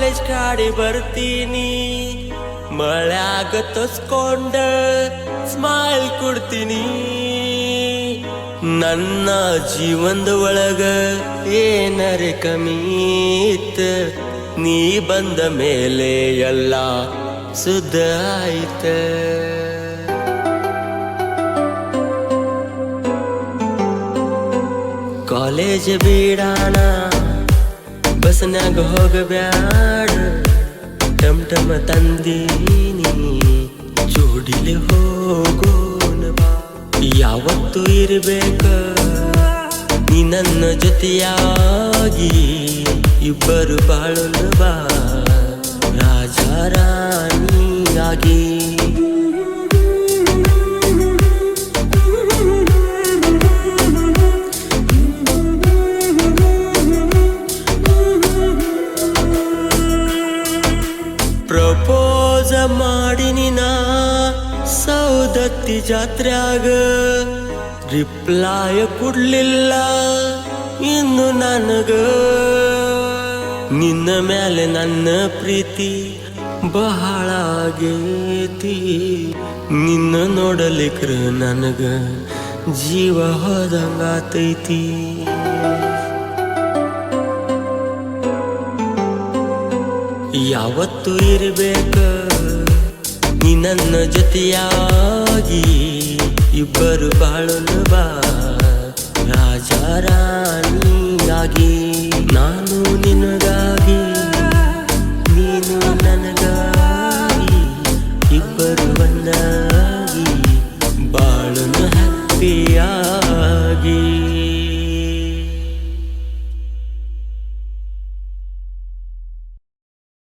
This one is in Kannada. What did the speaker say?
ಕಾಲೇಜ್ ಕಾಡಿ ಬರ್ತೀನಿ, ಮಳ್ಯಾಗ ತಸ್ಕೊಂಡ ಸ್ಮೈಲ್ ಕೊಡ್ತೀನಿ. ನನ್ನ ಜೀವನದ ಒಳಗ ಏನರೆ ಕಮೀತ್, ನೀ ಬಂದ ಮೇಲೆ ಎಲ್ಲ ಸುದ್ದ ಆಯ್ತ. ಕಾಲೇಜ್ ಬಿಡಾಣ ಬಸ್ನಾಗ ಹೋಗಬ್ಯಾಡ, ಟಮ್ ಟಮ್ ತಂದೀನಿ ಜೋಡಿಲೆ ಹೋಗೋಣ ಬಾ. ಯಾವತ್ತು ಇರ್ಬೇಕ ನೀ ನನ್ನ ಜೊತೆಯಾಗಿ, ಇಬ್ಬರು ಬಾಳೋಣ ಬಾ ರಾಜ ರಾಣಿಯಾಗಿ. ಪ್ರಪೋಸ ಮಾಡಿನಿ ನಾ ಸೌದತ್ತಿ ಜಾತ್ರ್ಯಾಗ, ರಿಪ್ಲಾಯ ಕೊಡ್ಲಿಲ್ಲ ಇನ್ನು ನನಗ. ನಿನ್ನ ಮೇಲೆ ನನ್ನ ಪ್ರೀತಿ ಬಹಳ ಆಗೇತಿ, ನಿನ್ನ ನೋಡಲಿಕ್ರ ನನಗ ಜೀವ ಹೋದಂಗಾತೈತಿ. ಯಾವತ್ತು ಇರ್ಬೇಕ ನೀ ನನ್ನ ಜೊತೆಯಾಗಿ, ಇಬ್ಬರು ಬಾಳೋಣ ಬಾ ರಾಜ ರಾಣಿ.